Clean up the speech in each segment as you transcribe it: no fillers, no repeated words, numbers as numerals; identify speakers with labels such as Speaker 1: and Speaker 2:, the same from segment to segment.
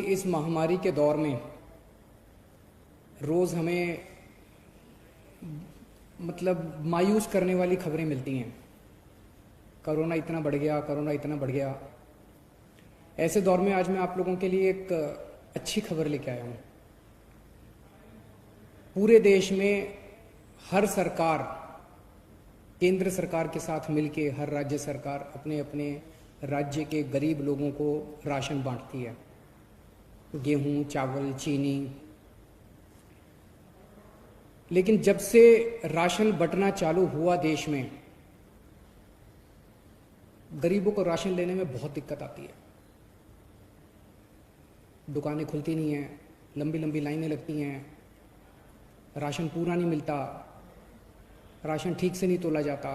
Speaker 1: इस महामारी के दौर में रोज़ हमें मायूस करने वाली खबरें मिलती हैं। कोरोना इतना बढ़ गया, कोरोना इतना बढ़ गया। ऐसे दौर में आज मैं आप लोगों के लिए एक अच्छी खबर लेके आया हूँ। पूरे देश में हर सरकार, केंद्र सरकार के साथ मिलके हर राज्य सरकार अपने अपने राज्य के गरीब लोगों को राशन बांटती है। गेहूं, चावल, चीनी। लेकिन जब से राशन बंटना चालू हुआ देश में, गरीबों को राशन लेने में बहुत दिक्कत आती है। दुकानें खुलती नहीं हैं, लंबी लंबी लाइनें लगती हैं, राशन पूरा नहीं मिलता, राशन ठीक से नहीं तोला जाता,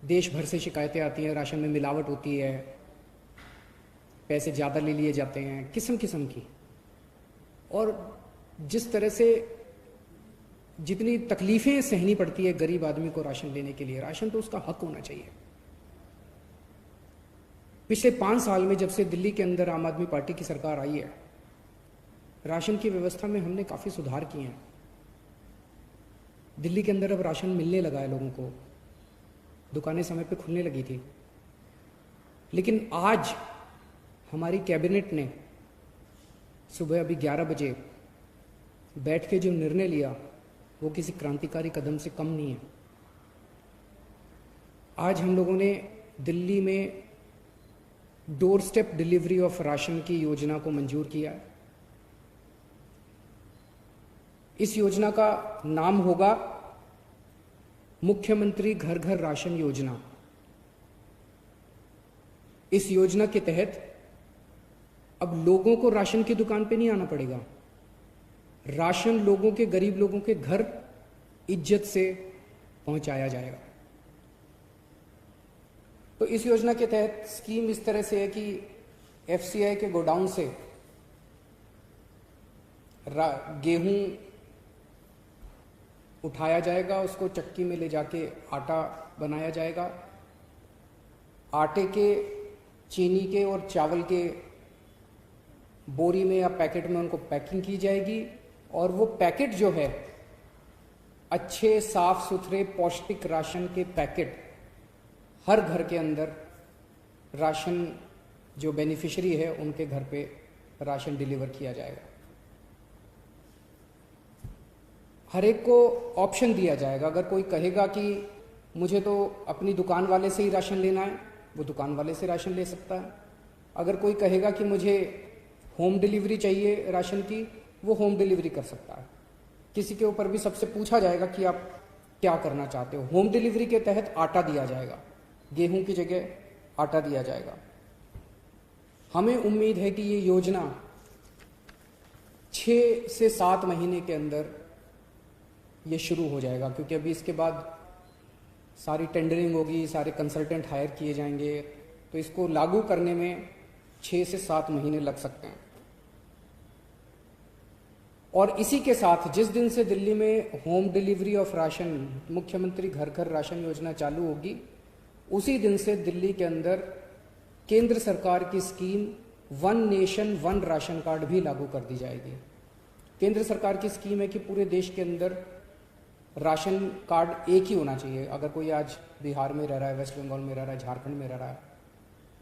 Speaker 1: देश भर से शिकायतें आती हैं, राशन में मिलावट होती है, पैसे ज़्यादा ले लिए जाते हैं, किस्म किस्म की। और जिस तरह से जितनी तकलीफ़ें सहनी पड़ती है गरीब आदमी को राशन लेने के लिए, राशन तो उसका हक होना चाहिए। पिछले 5 साल में जब से दिल्ली के अंदर आम आदमी पार्टी की सरकार आई है, राशन की व्यवस्था में हमने काफ़ी सुधार किए हैं। दिल्ली के अंदर अब राशन मिलने लगा है लोगों को, दुकानें समय पे खुलने लगी थी। लेकिन आज हमारी कैबिनेट ने सुबह अभी 11 बजे बैठ के जो निर्णय लिया, वो किसी क्रांतिकारी कदम से कम नहीं है। आज हम लोगों ने दिल्ली में door step delivery of ration की योजना को मंजूर किया है। इस योजना का नाम होगा मुख्यमंत्री घर घर राशन योजना। इस योजना के तहत अब लोगों को राशन की दुकान पे नहीं आना पड़ेगा। राशन लोगों के, गरीब लोगों के घर इज्जत से पहुंचाया जाएगा। तो इस योजना के तहत स्कीम इस तरह से है कि एफसीआई के गोडाउन से गेहूं उठाया जाएगा, उसको चक्की में ले जाके आटा बनाया जाएगा। आटे के, चीनी के और चावल के बोरी में या पैकेट में उनको पैकिंग की जाएगी। और वो पैकेट जो है, अच्छे साफ सुथरे पौष्टिक राशन के पैकेट हर घर के अंदर राशन जो बेनिफिशियरी है उनके घर पे राशन डिलीवर किया जाएगा। हर एक को ऑप्शन दिया जाएगा। अगर कोई कहेगा कि मुझे तो अपनी दुकान वाले से ही राशन लेना है, वो दुकान वाले से राशन ले सकता है। अगर कोई कहेगा कि मुझे होम डिलीवरी चाहिए राशन की, वो होम डिलीवरी कर सकता है। किसी के ऊपर भी सबसे पूछा जाएगा कि आप क्या करना चाहते हो। होम डिलीवरी के तहत आटा दिया जाएगा, गेहूं की जगह आटा दिया जाएगा। हमें उम्मीद है कि ये योजना 6 से 7 महीने के अंदर ये शुरू हो जाएगा, क्योंकि अभी इसके बाद सारी टेंडरिंग होगी, सारे कंसल्टेंट हायर किए जाएंगे। तो इसको लागू करने में 6 से 7 महीने लग सकते हैं। और इसी के साथ जिस दिन से दिल्ली में होम डिलीवरी ऑफ राशन, मुख्यमंत्री घर घर राशन योजना चालू होगी, उसी दिन से दिल्ली के अंदर केंद्र सरकार की scheme one nation one ration card भी लागू कर दी जाएगी। केंद्र सरकार की स्कीम है कि पूरे देश के अंदर राशन कार्ड एक ही होना चाहिए। अगर कोई आज बिहार में रह रहा है, वेस्ट बंगाल में रह रहा है, झारखंड में रह रहा है,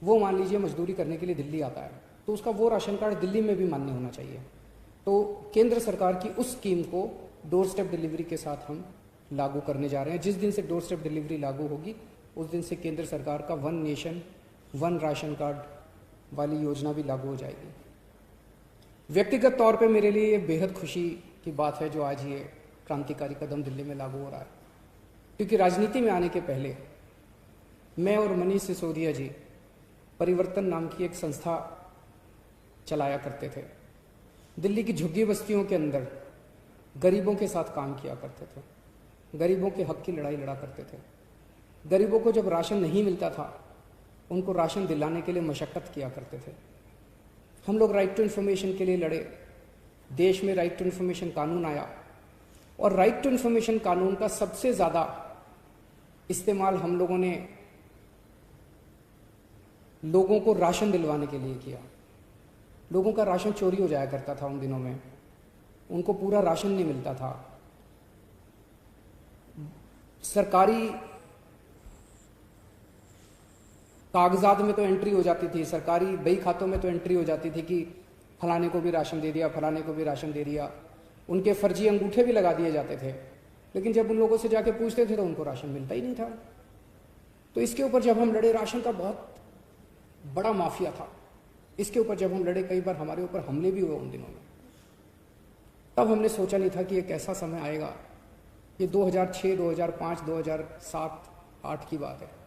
Speaker 1: वो मान लीजिए मजदूरी करने के लिए दिल्ली आता है, तो उसका वो राशन कार्ड दिल्ली में भी मान्य होना चाहिए। तो केंद्र सरकार की उस स्कीम को डोर स्टेप डिलीवरी के साथ हम लागू करने जा रहे हैं। जिस दिन से डोर स्टेप डिलीवरी लागू होगी, उस दिन से केंद्र सरकार का one nation one ration card वाली योजना भी लागू हो जाएगी। व्यक्तिगत तौर पे मेरे लिए ये बेहद खुशी की बात है जो आज ये क्रांतिकारी कदम दिल्ली में लागू हो रहा है। क्योंकि राजनीति में आने के पहले मैं और मनीष सिसोदिया जी परिवर्तन नाम की एक संस्था चलाया करते थे। दिल्ली की झुग्गी बस्तियों के अंदर गरीबों के साथ काम किया करते थे, गरीबों के हक की लड़ाई लड़ा करते थे। गरीबों को जब राशन नहीं मिलता था, उनको राशन दिलाने के लिए मशक्कत किया करते थे। हम लोग राइट टू इन्फॉर्मेशन के लिए लड़े। देश में राइट टू इन्फॉर्मेशन कानून आया, और राइट टू इन्फॉर्मेशन कानून का सबसे ज़्यादा इस्तेमाल हम लोगों ने लोगों को राशन दिलवाने के लिए किया। लोगों का राशन चोरी हो जाया करता था उन दिनों में, उनको पूरा राशन नहीं मिलता था। सरकारी कागजात में तो एंट्री हो जाती थी, सरकारी बही खातों में तो एंट्री हो जाती थी कि फलाने को भी राशन दे दिया, फलाने को भी राशन दे दिया। उनके फर्जी अंगूठे भी लगा दिए जाते थे, लेकिन जब उन लोगों से जाके पूछते थे तो उनको राशन मिलता ही नहीं था। तो इसके ऊपर जब हम लड़े, राशन का बहुत बड़ा माफिया था, इसके ऊपर जब हम लड़े, कई बार हमारे ऊपर हमले भी हुए उन दिनों में। तब हमने सोचा नहीं था कि एक ऐसा समय आएगा, ये 2006, 2005, 2007, 8 की बात है।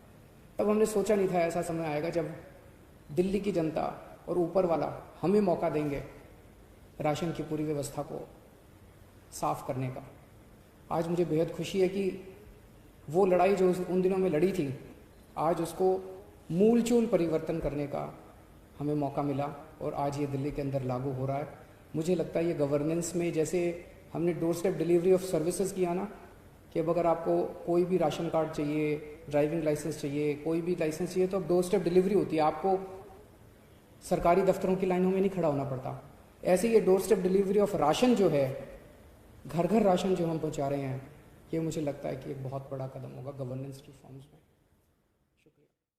Speaker 1: तब हमने सोचा नहीं था ऐसा समय आएगा जब दिल्ली की जनता और ऊपर वाला हमें मौका देंगे राशन की पूरी व्यवस्था को साफ करने का। आज मुझे बेहद खुशी है कि वो लड़ाई जो उन दिनों में लड़ी थी, आज उसको मूलचूल परिवर्तन करने का हमें मौका मिला और आज ये दिल्ली के अंदर लागू हो रहा है। मुझे लगता है ये गवर्नेंस में, जैसे हमने door step delivery of services किया ना, कि अब अगर आपको कोई भी राशन कार्ड चाहिए, ड्राइविंग लाइसेंस चाहिए, कोई भी लाइसेंस चाहिए, तो अब डोर स्टेप डिलीवरी होती है, आपको सरकारी दफ्तरों की लाइनों में नहीं खड़ा होना पड़ता। ऐसे ये door step delivery of ration जो है, घर घर राशन जो हम पहुंचा रहे हैं, ये मुझे लगता है कि एक बहुत बड़ा कदम होगा गवर्नेंस रिफॉर्म्स में।